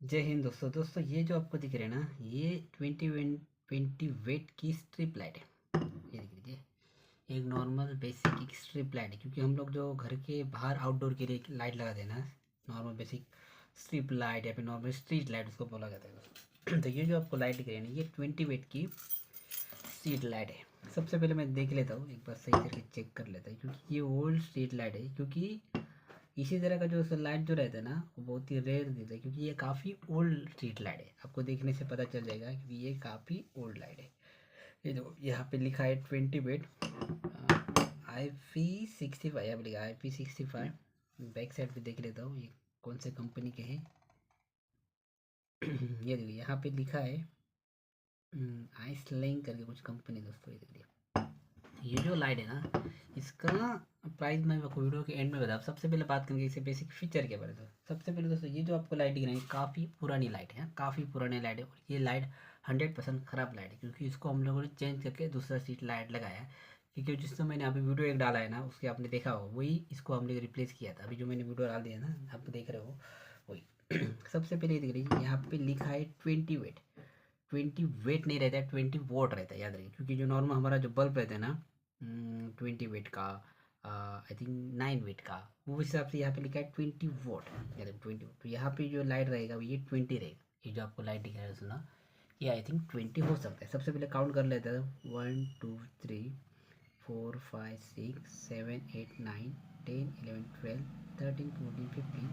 जय हिंद दोस्तों। ये जो आपको दिख रहा है ना, ये 20 वेट की स्ट्रिप लाइट है। ये देख लीजिए, एक नॉर्मल बेसिक एक स्ट्रिप लाइट है। क्योंकि हम लोग जो घर के बाहर आउटडोर के लिए लाइट लगा देना, नॉर्मल बेसिक स्ट्रिप लाइट या फिर नॉर्मल स्ट्रीट लाइट उसको बोला जाता है दोस्तों। तो ये जो आपको लाइट दिख रही है ना, ये 20 वेट की स्ट्रीट लाइट है। सबसे पहले मैं देख लेता हूँ, एक बार सही करके चेक कर लेता हूँ, क्योंकि ये ओल्ड स्ट्रीट लाइट है। क्योंकि इसी तरह का जो लाइट जो रहता है ना, वो बहुत ही रेयर देता है। क्योंकि ये काफ़ी ओल्ड स्ट्रीट लाइट है, आपको देखने से पता चल जाएगा क्योंकि ये काफ़ी ओल्ड लाइट है। ये देखो, यहाँ पे लिखा है 20 वेट IP65, यहाँ पे लिखा है IP65। बैक साइड पे देख लेता हूँ ये कौन से कंपनी के हैं। ये देखिए, यहाँ पे लिखा है आइसलैंग करके कुछ कंपनी दोस्तों। ये देखिए, ये जो लाइट है ना, इसका प्राइस मैं आपको वीडियो के एंड में बताऊँ। सबसे पहले बात करेंगे इसे बेसिक फीचर के बारे में। सबसे पहले दोस्तों, ये जो आपको लाइट दिख रही है काफ़ी पुरानी लाइट है, काफ़ी पुरानी लाइट है। और ये लाइट 100% ख़राब लाइट है, क्योंकि इसको हम लोगों ने चेंज करके दूसरा सीट लाइट लगाया है। क्योंकि जिससे मैंने अभी वीडियो एक डाला है ना, उसके आपने देखा हो, वही इसको हमने रिप्लेस किया था। अभी जो मैंने वीडियो डाल दिया ना, आप देख रहे हो वही। सबसे पहले ये दिख रही है, यहाँ पे लिखा है 20 वेट। 20 वेट नहीं रहता है, 20 वोट रहता है, याद रखिए। क्योंकि जो नॉर्मल हमारा जो बल्ब रहता है ना, 20 वेट का, आई थिंक 9 वेट का, वो हिसाब से यहाँ पे लिखा है 20 वोट। याद 20 वोट। तो यहाँ पे जो लाइट रहेगा ये 20 रहेगा। ये जो आपको लाइट दिख रहा है सुना, ये आई थिंक 20 हो सकता है। सबसे पहले काउंट कर लेते हैं। 1 2 3 4 5 6 7 8 9 10 11 12 13 14 15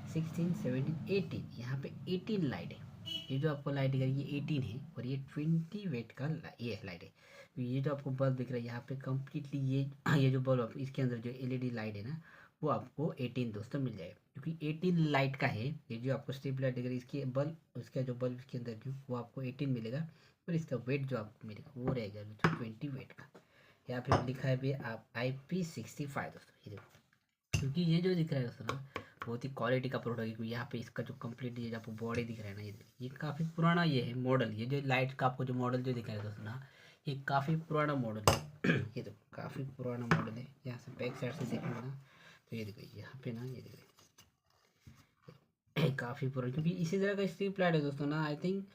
16 17 18। यहाँ पे 18 लाइट है। ये जो आपको लाइट दिख रही है ये 18 है, और ये 20 वेट का ये लाइट है। तो ये जो आपको बल्ब दिख रहा है यहाँ पे कम्प्लीटली ये जो बल्ब इसके अंदर जो एलईडी लाइट है ना, वो आपको 18 दोस्तों मिल जाएगा। क्योंकि 18 लाइट का है ये जो आपको स्ट्रिप लाइट दिख रही है, इसकी बल्ब, इसका जो बल्ब इसके अंदर जो वो आपको 18 मिलेगा। और इसका वेट जो आपको मिलेगा वो रहेगा 20 वेट का। यहाँ पे लिखा है भी आप IP65 दोस्तों। ये देखो, क्योंकि ये जो दिख रहा है दोस्तों ना, बहुत ही क्वालिटी का प्रोडक्ट है। क्योंकि यहाँ पे इसका जो कंप्लीट ये जो आपको बॉडी दिख रहा है ना, ये काफ़ी पुराना ये है मॉडल। ये जो लाइट का आपको जो मॉडल जो दिख रहा है दोस्तों ना, ये काफ़ी पुराना मॉडल है। ये देखो, काफ़ी पुराना मॉडल है। यहाँ से बैक साइड से देखेंगे ना, तो ये देखो यहाँ पे ना, ये देखो काफ़ी पुराना। क्योंकि इसी तरह का स्ट्रिप लाइट है दोस्तों ना, आई थिंक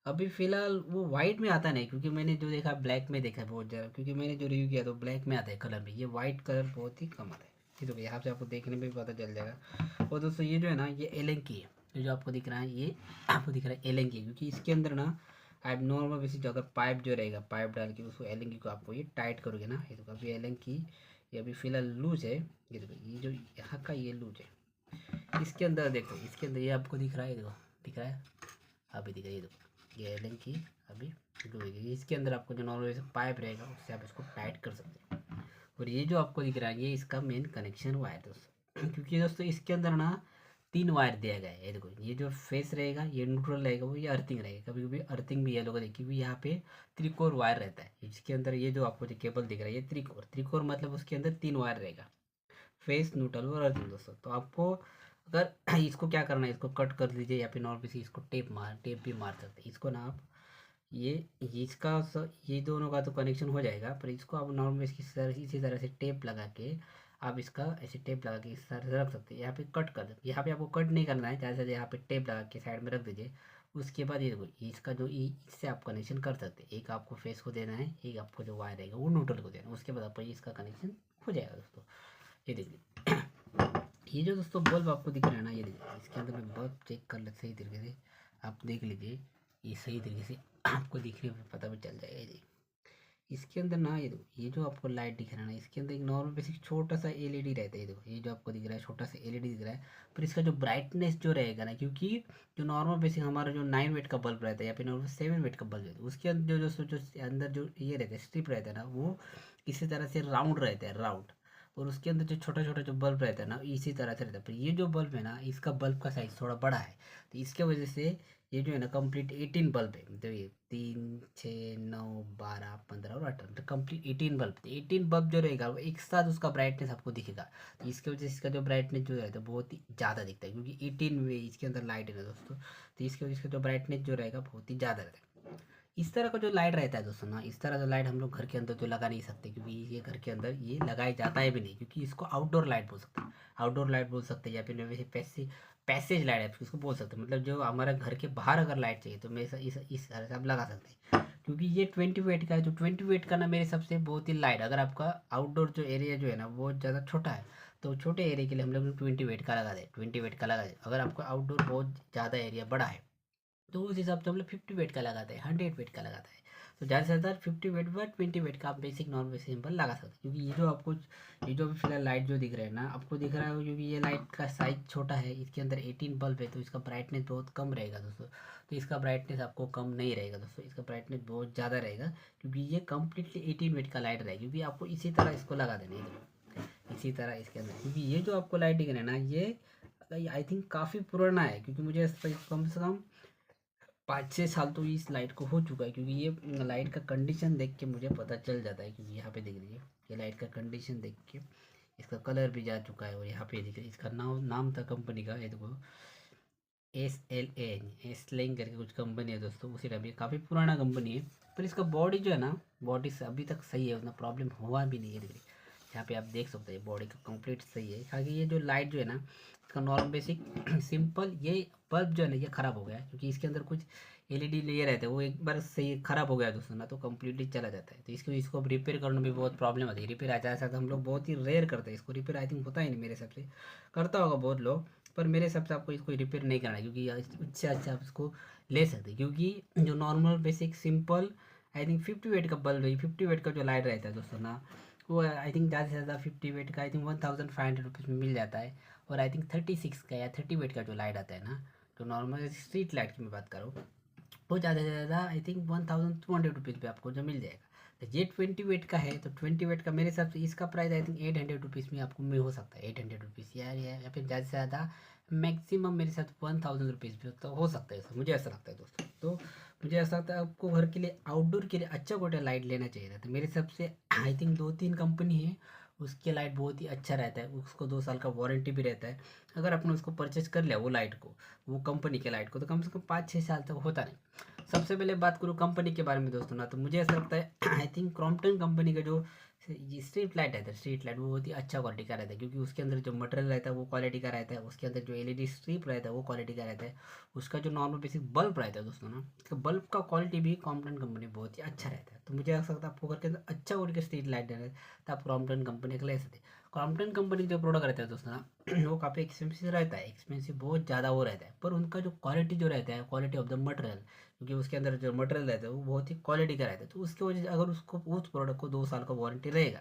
अभी फ़िलहाल वो वाइट में आता नहीं। क्योंकि मैंने जो देखा ब्लैक में देखा है बहुत ज़्यादा। क्योंकि मैंने जो रिव्यू किया तो ब्लैक में आता है कलर में, ये वाइट कलर बहुत ही कम आता है। ये तो यहाँ से आपको देखने में भी पता चल जाएगा। और दोस्तों ये जो है ना, ये एलेंग की है। ये जो आपको दिख रहा है ये आपको दिख रहा है एलेंग की। क्योंकि इसके अंदर ना आप नॉर्मल बेसिक जो अगर पाइप जो रहेगा, पाइप डाल के उसको एलेंगी को आपको ये टाइट करोगे ना, ये तो अभी एलेंग की ये अभी फ़िलहाल लूज है। ये देखो, ये जो यहाँ का ये लूज है। इसके अंदर देखो, इसके अंदर ये आपको दिख रहा है, देखो दिख रहा है, अभी दिख रहा है। ये देखो, ये एलन की अभी डूबेगी। इसके अंदर आपको जो नॉर्मल पाइप रहेगा उससे आप इसको टाइट कर सकते हैं। और ये जो आपको दिख रहा है ये इसका मेन कनेक्शन वायर दोस्तों। क्योंकि दोस्तों इसके अंदर ना 3 वायर दिया गया है। ये देखो, ये जो फेस रहेगा ये न्यूट्रल रहेगा, वो ये अर्थिंग रहेगा। कभी कभी अर्थिंग भी ये लोग देखिए, क्योंकि यहाँ पे त्रिकोर वायर रहता है इसके अंदर। ये जो आपको जो केबल दिख रहा है ये त्रिकोर, त्रिकोर मतलब उसके अंदर 3 वायर रहेगा, फेस न्यूट्रल और अर्थिंग दोस्तों। तो आपको अगर इसको क्या करना है, इसको कट कर दीजिए, या फिर नॉर्मल किसी इसको टेप भी मार सकते हैं। इसको ना आप ये इसका ये दोनों का तो कनेक्शन हो जाएगा, पर इसको आप नॉर्मल इसी तरह से टेप लगा के आप इसका ऐसे टेप लगा के इस तरह से रख सकते हैं। यहाँ पे कट कर दे, यहाँ पे आपको कट नहीं करना है, ज़्यादा से ज़्यादा यहाँ पे टेप लगा के साइड में रख दीजिए। उसके बाद ये देखो, इसका जो इससे आप कनेक्शन कर सकते हैं। एक आपको फेस को देना है, एक आपको जो वायर रहेगा वो न्यूट्रल को देना है। उसके बाद आपको इसका कनेक्शन हो जाएगा दोस्तों। ये देखिए, ये जो दोस्तों बल्ब आपको दिख रहा है ना, ये देखिए, इसके अंदर मैं बल्ब चेक कर ले सही तरीके से, आप देख लीजिए। ये सही तरीके से आपको दिखने में पता भी चल जाएगा। ये देखिए, इसके अंदर ना, ये देखो, ये जो आपको लाइट दिख रहा है ना, इसके अंदर एक नॉर्मल बेसिक छोटा सा एलईडी रहता है। ये देखो, ये जो आपको दिख रहा है छोटा सा एलईडी दिख रहा है। पर इसका जो ब्राइटनेस जो रहेगा ना, क्योंकि जो नॉर्मल बेसिक हमारा जो 9 वेट का बल्ब रहता है या फिर नॉर्मल 7 वेट का बल्ब रहता है, उसके अंदर जो अंदर जो ये रहता है स्ट्रिप रहता है ना, वो इसी तरह से राउंड रहता है, राउंड। और उसके अंदर जो छोटा छोटा जो बल्ब रहता है ना, इसी तरह से रहता है। पर ये जो बल्ब है ना, इसका बल्ब का साइज थोड़ा बड़ा है। तो इसके वजह से ये जो है ना कंप्लीट 18 बल्ब है। मतलब ये 3 6 9 12 15 और 18, तो कंप्लीट 18 बल्ब। 18 बल्ब जो रहेगा वो एक साथ उसका ब्राइटनेस आपको दिखेगा। तो इसके वजह से इसका जो ब्राइटनेस जो है तो बहुत ही ज़्यादा दिखता है। क्योंकि 18 में इसके अंदर लाइट है ना दोस्तों, तो इसकी वजह से जो ब्राइटनेस जो रहेगा बहुत ही ज़्यादा रहता है। इस तरह का जो लाइट रहता है दोस्तों ना, इस तरह का लाइट हम लोग घर के अंदर तो लगा नहीं सकते। क्योंकि ये घर के अंदर ये लगाया जाता है भी नहीं। क्योंकि इसको आउटडोर लाइट बोल सकते हैं, आउटडोर लाइट बोल सकते हैं, या फिर वैसे पैसेज लाइट है इसको बोल सकते हैं, मतलब जो हमारा घर के बाहर अगर लाइट चाहिए तो मेरे इस तरह से आप लगा सकते हैं। क्योंकि ये 20 वेट का है, जो 20 वेट का ना मेरे हिसाब से बहुत ही लाइट, अगर आपका आउटडोर जो एरिया जो है ना बहुत ज़्यादा छोटा है तो छोटे एरिया के लिए हम लोग 20 वेट का लगा दें, 20 वेट का लगा दें। अगर आपका आउटडोर बहुत ज़्यादा एरिया बड़ा है तो उस हिसाब से हम लोग 50 वेट का लगाते हैं, 100 वेट का लगाता है। तो ज़्यादा से ज़्यादा 50 वेट पर 20 वेट का आप बेसिक नॉर्मल सिंपल लगा सकते हैं। क्योंकि ये जो आपको ये जो अभी फिलहाल लाइट जो दिख रहा है ना आपको दिख रहा है, क्योंकि ये लाइट का साइज छोटा है, इसके अंदर 18 बल्ब है तो इसका ब्राइटनेस बहुत कम रहेगा दोस्तों। तो इसका ब्राइटनेस आपको कम नहीं रहेगा दोस्तों, इसका ब्राइटनेस बहुत ज़्यादा रहेगा, क्योंकि ये कम्प्लीटली 18 वेट का लाइट रहेगा। क्योंकि आपको इसी तरह इसको लगा देना है, इसी तरह इसके अंदर। क्योंकि ये जो आपको लाइट दिख रहा है ना ये आई थिंक काफ़ी पुराना है, क्योंकि मुझे कम से कम 5-6 साल तो इस लाइट को हो चुका है। क्योंकि ये लाइट का कंडीशन देख के मुझे पता चल जाता है, क्योंकि यहाँ पे देख लीजिए ये लाइट का कंडीशन देख के इसका कलर भी जा चुका है। और यहाँ पे देखिए इसका नाम नाम था कंपनी का, ये देखो एस लेंग करके कुछ कंपनी है दोस्तों, उसी टाइप ये काफ़ी पुराना कंपनी है। पर इसका बॉडी जो है ना बॉडी से अभी तक सही है, उतना प्रॉब्लम हुआ भी नहीं है। देखिए यहाँ पे आप देख सकते हैं बॉडी का कंप्लीट सही है। हालांकि ये जो लाइट जो है ना इसका नॉर्मल बेसिक सिंपल ये बल्ब जो है ना ये ख़राब हो गया है, क्योंकि इसके अंदर कुछ एलईडी लेयर रहता है, वो एक बार सही ख़राब हो गया दोस्तों ना तो कम्प्लीटली चला जाता है। तो इसको अब रिपेयर करने में बहुत प्रॉब्लम आती है। रिपेयर आ जाता है, हम लोग बहुत ही रेयर करते हैं इसको, रिपेयर आई थिंक होता ही नहीं मेरे हिसाब से, करता होगा बहुत लोग, पर मेरे हिसाब से आपको इसको रिपेयर नहीं करना है। क्योंकि इससे अच्छा आप इसको ले सकते हैं। क्योंकि जो normal basic simple I think 50 watt का बल्ब है, 50 वेट का जो लाइट रहता है दोस्तों ना वो आई थिंक ज़्यादा से ज़्यादा 50 वेट का आई थिंक 1500 रुपीज़ में मिल जाता है। और आई थिंक 36 का या 30 वेट का जो लाइट आता है ना, तो नॉर्मल स्ट्रीट लाइट की मैं बात करूँ, वो ज़्यादा से ज़्यादा आई थिंक 1200 रुपीज़ पे आपको जो मिल जाएगा। तो ये 20 वेट का है, तो 20 वेट का मेरे हिसाब से इसका प्राइस आई थिंक 800 रुपीज़ में आपको मिल हो सकता है, 800 रुपीज़ या फिर ज़्यादा से ज़्यादा मैक्सिमम मेरे साथ 1000 रुपीज़ भी तो हो सकता है। मुझे ऐसा लगता है दोस्तों। तो मुझे ऐसा लगता है आपको घर के लिए आउटडोर के लिए अच्छा क्वालिटी लाइट लेना चाहिए था। तो मेरे हिसाब से आई थिंक 2-3 कंपनी है उसके लाइट बहुत ही अच्छा रहता है, उसको 2 साल का वारंटी भी रहता है। अगर आपने उसको परचेज कर लिया वो लाइट को, वो कंपनी के लाइट को, तो कम से कम 5-6 साल तक होता नहीं। सबसे पहले बात करूँ कंपनी के बारे में दोस्तों ना, तो मुझे ऐसा लगता है आई थिंक क्रॉम्पटन कंपनी का जो स्ट्रीट लाइट रहता है, स्ट्रीट लाइट वो बहुत ही अच्छा क्वालिटी का रहता है। क्योंकि उसके अंदर जो मटेरियल रहता है वो क्वालिटी का रहता है, उसके अंदर जो एलईडी स्ट्रिप रहता है वो क्वालिटी का रहता है, उसका जो नॉर्मल बेसिक बल्ब रहता है दोस्तों ना, उसका बल्ब का क्वालिटी भी क्रॉम्पटन कंपनी बहुत ही अच्छा रहता है। तो मुझे ऐसा लगता है आपको घर के अंदर अच्छा क्वालिटी का स्ट्रीट लाइट देना है तो आप क्रॉम्पटन कंपनी का ले सकते हैं। क्रॉम्पटन कंपनी के जो प्रोडक्ट रहता है दोस्तों ना वो काफ़ी एक्सपेंसिव रहता है, एक्सपेंसिव बहुत ज़्यादा वो रहता है, पर उनका जो क्वालिटी जो रहता है क्वालिटी ऑफ द मटेरियल, क्योंकि उसके अंदर जो मटेरियल रहता है वो बहुत ही क्वालिटी का रहता है। तो उसकी वजह से अगर उसको उस प्रोडक्ट को 2 साल का वारंटी रहेगा,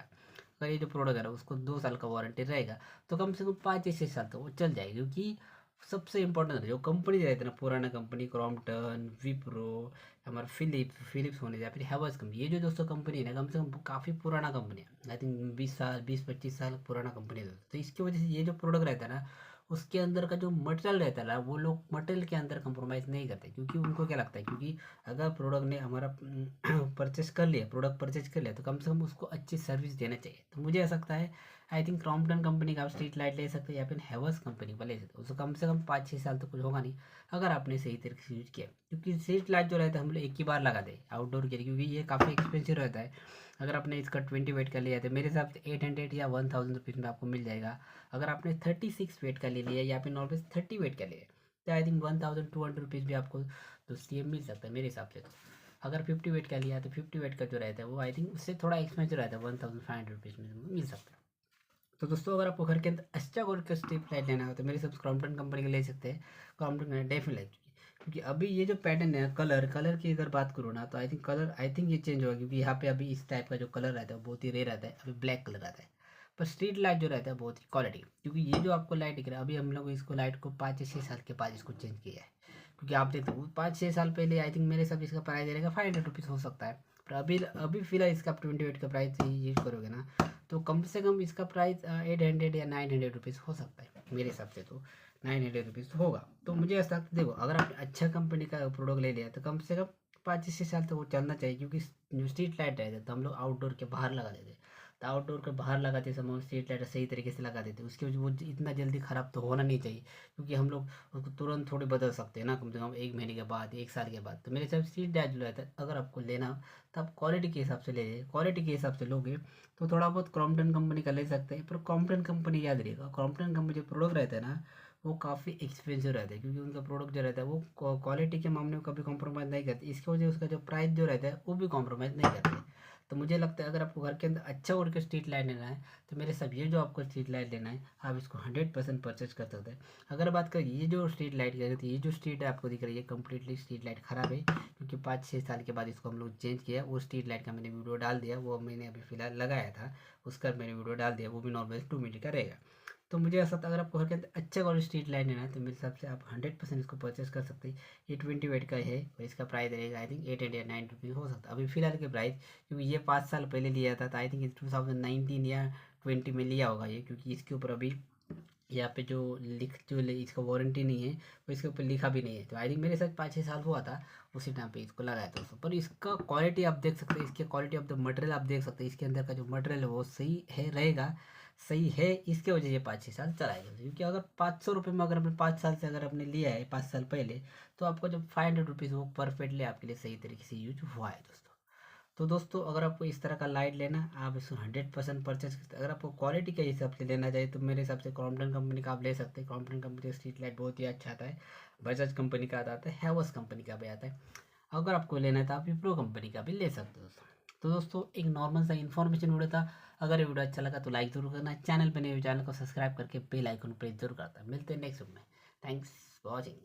अगर ये जो प्रोडक्ट है उसको 2 साल का वारंटी रहेगा, तो कम से कम 5 या 6 साल तक वो चल जाएगी। क्योंकि सबसे इम्पोर्टेंट जो कंपनी रहती है ना पुराना कंपनी, क्रॉम्पटन, विप्रो, हमारा फिलिप्स होने या फिर हैवल्स कंपनी, ये जो दोस्तों कंपनी है ना कम से कम काफ़ी पुराना कंपनी है। आई थिंक 20 साल 20-25 साल पुराना कंपनी है। तो इसकी वजह से ये जो प्रोडक्ट रहता है ना उसके अंदर का जो मटेरियल रहता है ना वो लोग मटेरियल के अंदर कंप्रोमाइज़ नहीं करते। क्योंकि उनको क्या लगता है, क्योंकि अगर प्रोडक्ट ने हमारा परचेस कर लिया, प्रोडक्ट परचेज कर लिया, तो कम से कम उसको अच्छी सर्विस देना चाहिए। तो मुझे ऐसा लगता है आई थिंक क्रॉम्पटन कंपनी का आप स्ट्रीट लाइट ले सकते हैं या फिर हैवल्स कंपनी का ले सकते हैं। उसको कम से कम 5-6 साल तो कुछ होगा नहीं अगर आपने सही तरीके से यूज किया। क्योंकि स्ट्रीट लाइट जो रहता है हम लोग एक ही बार लगा दे आउटडोर के लिए, क्योंकि ये काफ़ी एक्सपेंसिव रहता है। अगर आपने इसका 20 वेट का लिया तो मेरे हिसाब से 800 या 1000 रुपीज़ में आपको मिल जाएगा। अगर आपने 36 वेट का ले लिया या फिर नॉर्मल 30 वेट का लिया तो आई थिंक 1200 रुपीज़ भी आपको दोस्त ये मिल सकता है मेरे हिसाब से। तो अगर 50 वेट का लिया तो 50 वेट का जो रहता है वो आई थिंक उससे थोड़ा एक्सपेंसिव रहता है, 1500 रुपीज़ में मिल सकता है। तो दोस्तों अगर आपको घर के अंदर अच्छा क्वालिटी का स्ट्रिप लाइट लेना हो तो मेरे सबसे क्रॉम्पटन कंपनी का ले सकते हैं। क्रॉम्पटन डेफिनेट लाइट, क्योंकि अभी ये जो पैटर्न है कलर की अगर बात करूँ ना तो I think colour I think ये चेंज होगा। क्योंकि यहाँ पे अभी इस टाइप का जो कलर रहता है वो बहुत ही रेयर रहता है, अभी ब्लैक कलर आता है। पर स्ट्रीट लाइट जो रहता है बहुत ही क्वालिटी, क्योंकि ये जो आपको लाइट दिख रहा है अभी हम लोग इसको लाइट को 5 या 6 साल के बाद इसको चेंज किया है। क्योंकि आप देखते हो 5-6 साल पहले आई थिंक मेरे सब इसका प्राइस रहेगा 500 रुपीज़ हो सकता है। पर अभी अभी फिलहाल इसका 20 वेट का प्राइस यूज करोगे ना तो कम से कम इसका प्राइस 800 या 900 रुपीज़ हो सकता है मेरे हिसाब से। तो 900 रुपीज़ होगा। तो मुझे ऐसा लगता है देखो अगर आपने अच्छा कंपनी का प्रोडक्ट ले लिया तो कम से कम 5 से 6 साल तक वो चलना चाहिए। क्योंकि जो स्ट्रीट लाइट रहता है तो हम लोग आउटडोर के बाहर लगा देते, तो आउटडोर के बाहर लगाते समय स्ट्रीट लाइट सही तरीके से लगा देते, उसकी वजह वो इतना जल्दी ख़राब तो होना नहीं चाहिए। क्योंकि हम लोग उसको तुरंत थोड़ी बदल सकते हैं ना, कम से कम 1 महीने के बाद 1 साल के बाद। तो मेरे हिसाब से स्ट्रीट लाइट जो रहता है अगर आपको लेना हो तो आप क्वालिटी के हिसाब से ले लीजिए, क्वालिटी के हिसाब से लोगे तो थोड़ा बहुत क्रॉम्पटन कंपनी का ले सकते हैं। पर क्रॉम्पटन कंपनी याद रखिएगा, क्रॉम्पटन कंपनी जो प्रोडक्ट रहता है ना वो काफ़ी एक्सपेंसिव रहता है, क्योंकि उनका प्रोडक्ट जो रहता है वो क्वालिटी के मामले में कभी कॉम्प्रोमाइज़ नहीं करते, इसकी वजह से उसका जो प्राइस जो रहता है वो भी कॉम्प्रोमाइज़ नहीं करते। तो मुझे लगता है अगर आपको घर के अंदर अच्छा उड़ के स्ट्रीट लाइट लेना है, तो मेरे सब ये जो आपको स्ट्रीट लाइट लेना है, आप इसको 100% परचेज कर सकते हैं। अगर बात करें ये जो स्ट्रीट लाइट की थी, ये जो स्ट्रीट आपको दिख रही है कम्प्लीटली स्ट्रीट लाइट ख़राब है, क्योंकि 5-6 साल के बाद इसको हम लोग चेंज किया। वो स्ट्रीट लाइट का मैंने वीडियो डाल दिया, वो मैंने अभी फ़िलहाल लगाया था, उसका मैंने वीडियो डाल दिया, वो भी नॉर्मल 2 मिनट का रहेगा। तो मुझे ऐसा था अगर आपको घर के अंदर अच्छा क्वालिटी स्ट्रीट लाइट लेना है, तो मेरे हिसाब से आप 100% इसको परचेस कर सकते हैं। ये 20 वेट का है और इसका प्राइस रहेगा आई थिंक 8 या 9 रुपीज़ हो सकता है अभी फिलहाल के प्राइस, क्योंकि ये 5 साल पहले लिया था, तो आई थिंक 2019 या 20 में लिया होगा ये, क्योंकि इसके ऊपर अभी यहाँ पे इसका वारंटी नहीं है, और इसके ऊपर लिखा भी नहीं है। तो आई थिंक मेरे साथ 5-6 साल हुआ था, उसी टाइम पे इसको लगाया था दोस्तों। पर इसका क्वालिटी आप देख सकते हैं, इसके क्वालिटी ऑफ द मटेरियल आप देख सकते हैं, इसके अंदर का जो मटेरियल है वो सही है रहेगा, सही है, इसके वजह ये 5-6 साल चलाएगा। क्योंकि अगर 500 रुपये में अगर आपने 5 साल से अगर आपने लिया है 5 साल पहले, तो आपको जब 500 रुपीज़ वो परफेक्टली आपके लिए सही तरीके से यूज हुआ है दोस्तों। तो दोस्तों अगर आपको इस तरह का लाइट लेना, आप इसको 100% परचेज करते। अगर आपको क्वालिटी के हिसाब से लेना चाहिए, तो मेरे हिसाब से क्रॉम्पटन कंपनी का आप ले सकते हैं। क्रॉम्पटन कंपनी का स्ट्रीट लाइट बहुत ही अच्छा आता है। बजाज कंपनी का आता है, हैवल्स कंपनी का भी आता है। अगर आपको लेना है तो आप विप्रो कंपनी का भी ले सकते हो दोस्तों। तो दोस्तों एक नॉर्मल सा इन्फॉर्मेशन वीडियो था। अगर ये वीडियो अच्छा लगा तो लाइक जरूर करना, चैनल पर नए चैनल को सब्सक्राइब करके बेल आइकन प्रेस जरूर करता है। मिलते हैं नेक्स्ट वीडियो में। Thanks for watching.